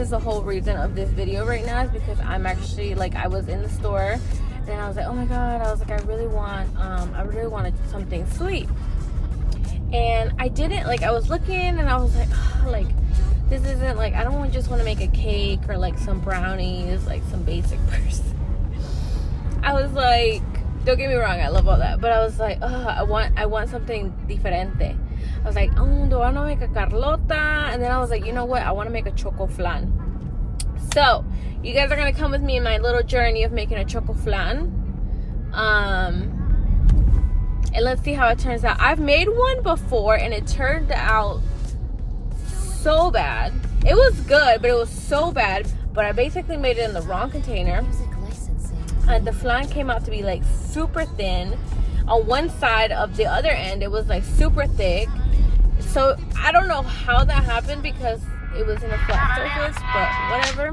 is the whole reason of this video right now, is because I'm actually like, I was in the store and I was like, oh my god, I was like, I really wanted something sweet. And I didn't, like, I was looking and I was like, oh, like, this isn't like, I don't just want to make a cake or like some brownies, like some basic person. I was like, don't get me wrong, I love all that, but I was like, oh, I want something diferente. I was like, oh, do I want to make a Carlota? And then I was like, you know what? I want to make a Chocoflan. So, you guys are going to come with me in my little journey of making a Chocoflan. And let's see how it turns out. I've made one before and it turned out so bad. It was good, but it was so bad. But I basically made it in the wrong container. And the flan came out to be like super thin. On one side of the other end, it was like super thick. So I don't know how that happened because it was in a flat surface, but whatever.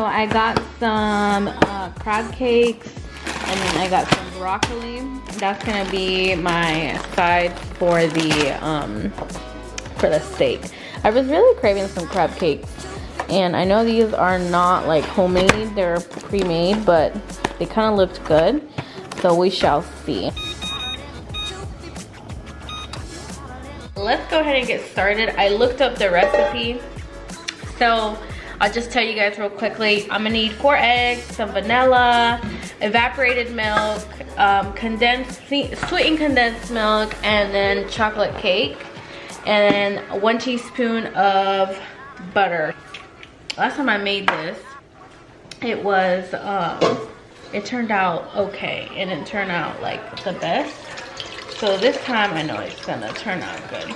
I got some crab cakes, and then I got some broccoli. That's gonna be my side for the steak. I was really craving some crab cakes, and I know these are not like homemade, they're pre-made, but they kind of looked good, so we shall see. Let's go ahead and get started. I looked up the recipe, so I'll just tell you guys real quickly. I'm gonna need 4 eggs, some vanilla, evaporated milk, sweetened condensed milk, and then chocolate cake, and 1 teaspoon of butter. Last time I made this, it was, it turned out okay. It didn't turn out like the best. So this time I know it's gonna turn out good.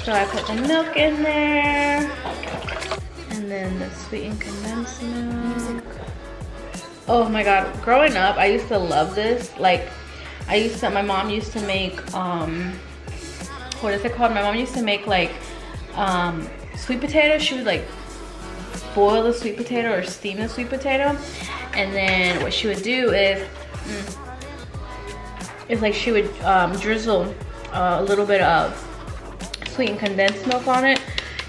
So I put the milk in there. And then the sweetened condensed milk. Oh my god, growing up I used to love this. Like, my mom used to make what is it called? My mom used to make like sweet potato. She would like boil the sweet potato or steam the sweet potato, and then what she would do is like she would drizzle a little bit of sweetened condensed milk on it,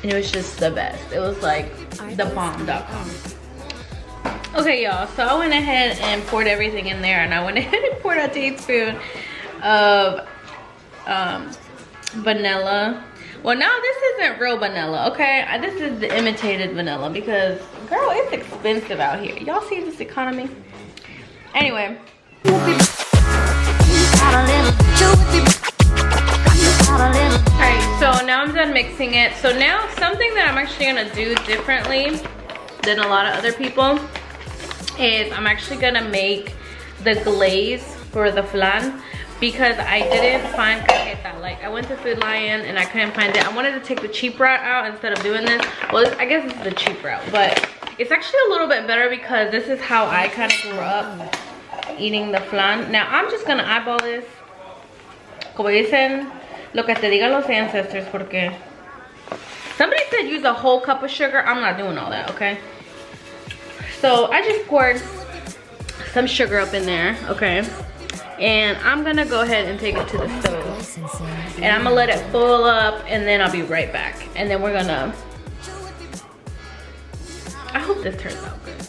and it was just the best. It was like the bomb.com. Okay, y'all, so I went ahead and poured everything in there, and I went ahead and poured a teaspoon of vanilla. Well, now this isn't real vanilla, okay? This is the imitated vanilla because, girl, it's expensive out here. Y'all see this economy? Anyway. Alright, so now I'm done mixing it. So now something that I'm actually gonna do differently than a lot of other people is I'm actually gonna make the glaze for the flan, because I didn't find cajeta. Like, I went to Food Lion and I couldn't find it. I wanted to take the cheap route out instead of doing this. Well, I guess this is the cheap route, but it's actually a little bit better because this is how I kind of grew up eating the flan. Now I'm just gonna eyeball this. Como dicen, lo que te digan los ancestors, porque somebody said use a whole cup of sugar. I'm not doing all that, okay? So I just poured some sugar up in there, okay? And I'm gonna go ahead and take it to the stove. And I'm gonna let it boil up, and then I'll be right back. And then we're gonna, I hope this turns out good.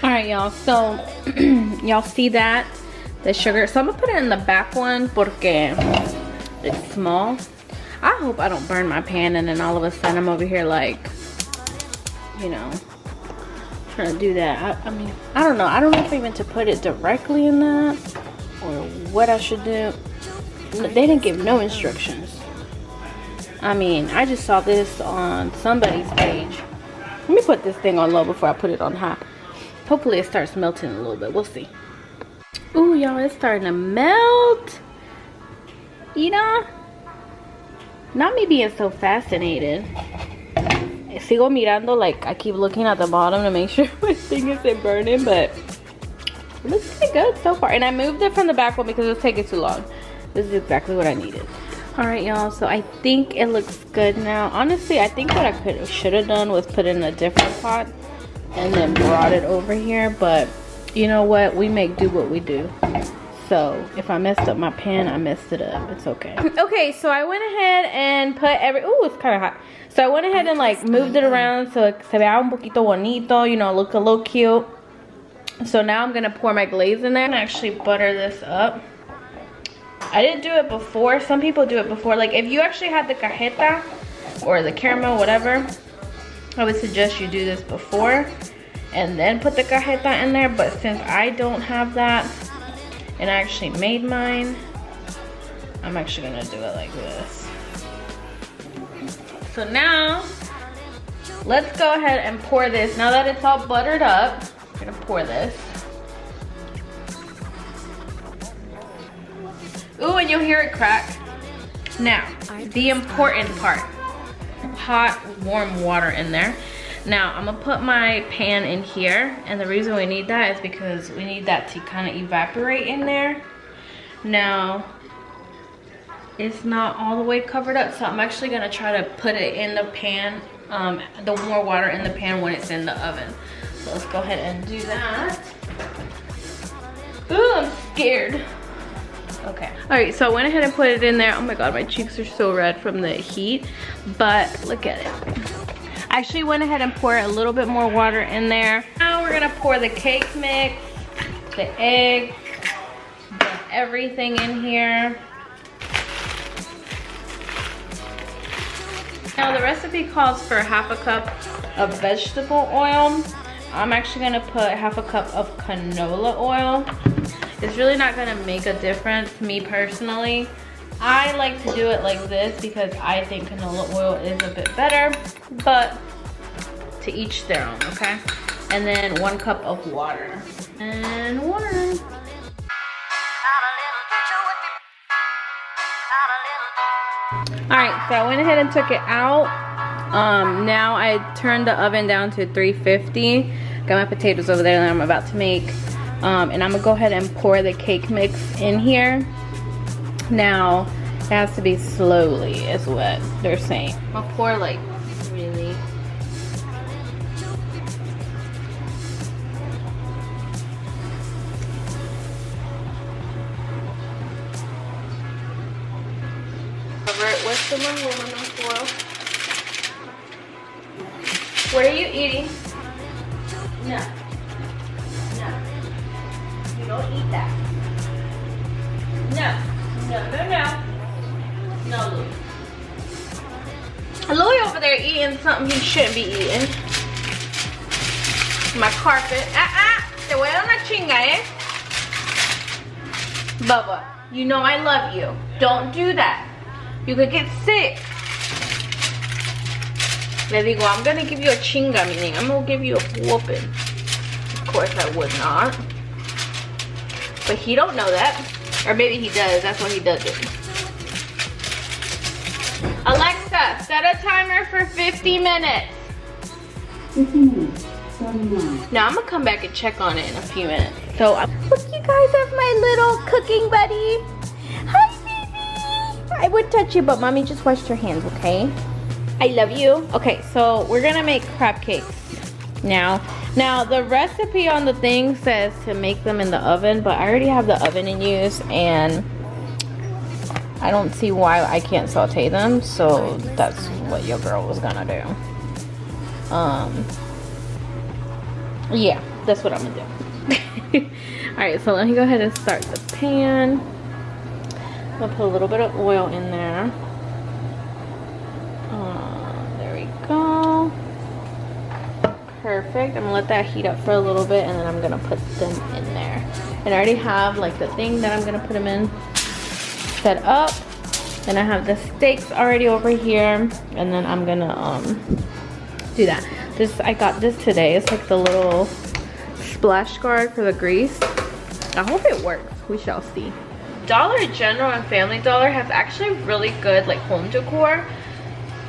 All right, y'all, so y'all see that? The sugar, so I'm gonna put it in the back one porque it's small. I hope I don't burn my pan and then all of a sudden I'm over here like, you know, trying to do that. I mean, I don't know. I don't know if I meant to put it directly in that or what I should do. They didn't give no instructions. I mean, I just saw this on somebody's page. Let me put this thing on low before I put it on high. Hopefully it starts melting a little bit. We'll see. Ooh, y'all, it's starting to melt. You know, not me being so fascinated. Sigo mirando, like I keep looking at the bottom to make sure my thing isn't burning, but it looks pretty good so far. And I moved it from the back one because it was taking too long. This is exactly what I needed. All right, y'all, so I think it looks good now. Honestly, I think what I should have done was put it in a different pot and then brought it over here, but you know what? We make do what we do. So if I messed up my pan, I messed it up. It's okay. Okay, so I went ahead and put ooh, it's kind of hot. So I went ahead and like moved it around so it se vea un poquito bonito, you know, look a little cute. So now I'm gonna pour my glaze in there and actually butter this up. I didn't do it before. Some people do it before. Like if you actually had the cajeta or the caramel, whatever, I would suggest you do this before and then put the cajeta in there. But since I don't have that and I actually made mine, I'm actually gonna do it like this. So now, let's go ahead and pour this. Now that it's all buttered up, I'm gonna pour this. Ooh, and you'll hear it crack. Now, the important part. Hot, warm water in there. Now, I'm gonna put my pan in here, and the reason we need that is because we need that to kind of evaporate in there. Now, it's not all the way covered up, so I'm actually gonna try to put it in the pan, the more water in the pan when it's in the oven. So let's go ahead and do that. Ooh, I'm scared. Okay. All right, so I went ahead and put it in there. Oh my God, my cheeks are so red from the heat, but look at it. I actually went ahead and poured a little bit more water in there. Now we're gonna pour the cake mix, the egg, everything in here. Now the recipe calls for ½ a cup of vegetable oil. I'm actually gonna put ½ a cup of canola oil. It's really not gonna make a difference, me personally. I like to do it like this because I think canola oil is a bit better, but to each their own, okay? And then 1 cup of water. And water. Alright, so I went ahead and took it out. Now I turned the oven down to 350. Got my potatoes over there that I'm about to make. And I'm gonna go ahead and pour the cake mix in here. Now, it has to be slowly is what they're saying. I'm gonna pour like really. Cover it with some aluminum foil. What are you eating? No. No. You don't eat that. No. No, no, no. No, Louis. Louis over there eating something he shouldn't be eating. My carpet. Te voy a dar una chinga, eh? Bubba, you know I love you. Don't do that. You could get sick. Le digo, I'm gonna give you a chinga, meaning I'm gonna give you a whooping. Of course I would not. But he don't know that. Or maybe he does, that's why he does it. Alexa, set a timer for 50 minutes. 50 minutes, starting now. Now I'm gonna come back and check on it in a few minutes. So, look, you guys have my little cooking buddy. Hi, baby. I would touch you, but mommy just washed her hands, okay? I love you. Okay, so we're gonna make crab cakes now. Now, the recipe on the thing says to make them in the oven, but I already have the oven in use, and I don't see why I can't saute them, so that's what your girl was gonna do. Yeah, that's what I'm gonna do. Alright, so let me go ahead and start the pan. I'm gonna put a little bit of oil in there. There we go. Perfect. I'm gonna let that heat up for a little bit, and then I'm gonna put them in there. And I already have like the thing that I'm gonna put them in set up. Then I have the steaks already over here, and then I'm gonna do that. I got this today. It's like the little splash guard for the grease. I hope it works. We shall see. Dollar General and Family Dollar has actually really good like home decor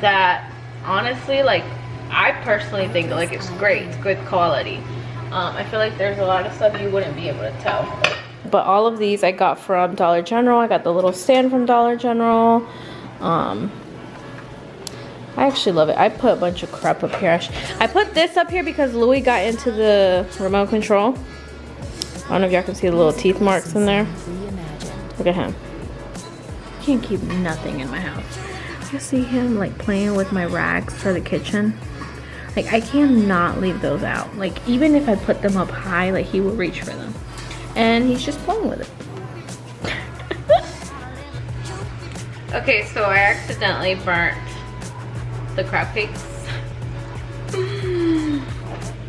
that honestly, like, I personally think like it's great. It's good quality. I feel like there's a lot of stuff you wouldn't be able to tell. But all of these I got from Dollar General. I got the little stand from Dollar General. I actually love it. I put a bunch of crap up here. I put this up here because Louis got into the remote control. I don't know if y'all can see the little teeth marks in there. Look at him. Can't keep nothing in my house. You see him like playing with my rags for the kitchen? Like, I cannot leave those out. Like, even if I put them up high, like, he will reach for them. And he's just playing with it. Okay, so I accidentally burnt the crab cakes.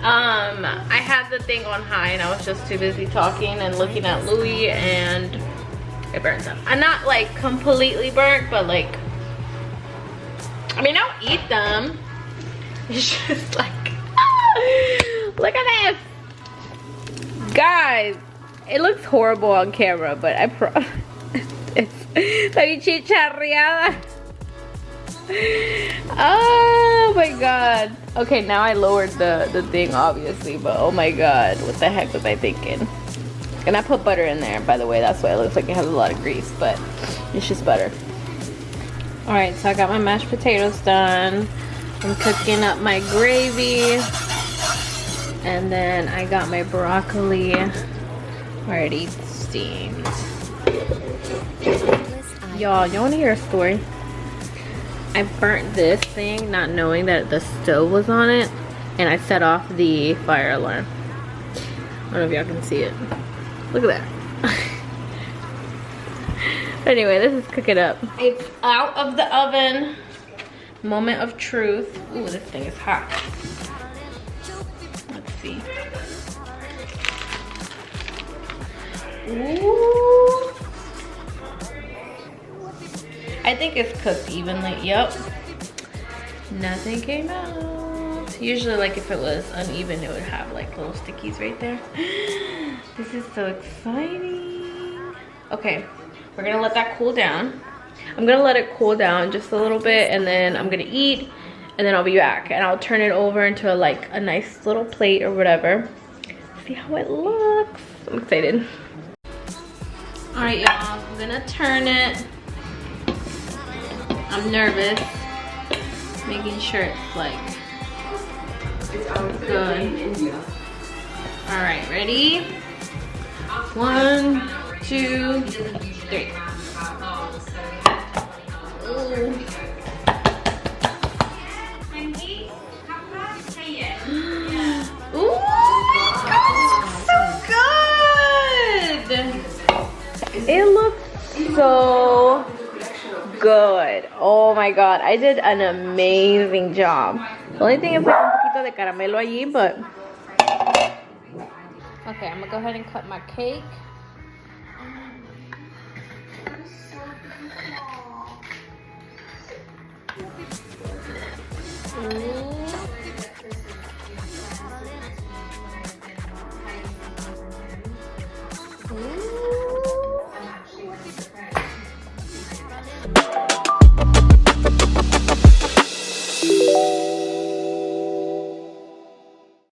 I had the thing on high and I was just too busy talking and looking at Louis, and it burnt them. I'm not like completely burnt, but like, I mean, I'll eat them. It's just like, look at this. Guys, it looks horrible on camera, but I promise it's la chicharreada. Oh my god. Okay, now I lowered the thing obviously, but oh my god, what the heck was I thinking? And I put butter in there, by the way. That's why it looks like it has a lot of grease, but it's just butter. Alright, so I got my mashed potatoes done. I'm cooking up my gravy. And then I got my broccoli already steamed. Y'all wanna hear a story? I burnt this thing not knowing that the stove was on it, and I set off the fire alarm. I don't know if y'all can see it. Look at that. Anyway, this is cooking up. It's out of the oven. Moment of truth. Ooh, this thing is hot. Let's see. Ooh. I think it's cooked evenly. Yep. Nothing came out. Usually, like, if it was uneven, it would have like little stickies right there. This is so exciting. Okay, we're gonna let that cool down. I'm gonna let it cool down just a little bit, and then I'm gonna eat, and then I'll be back, and I'll turn it over into a nice little plate or whatever. See how it looks. I'm excited. All right, y'all. I'm gonna turn it. I'm nervous, making sure it's like good. All right, ready? 1, 2, 3. Ooh. Ooh, so good. It looks so good. Oh my god, I did an amazing job. The only thing is like un poquito de caramelo allí, but okay, I'm gonna go ahead and cut my cake. Ooh.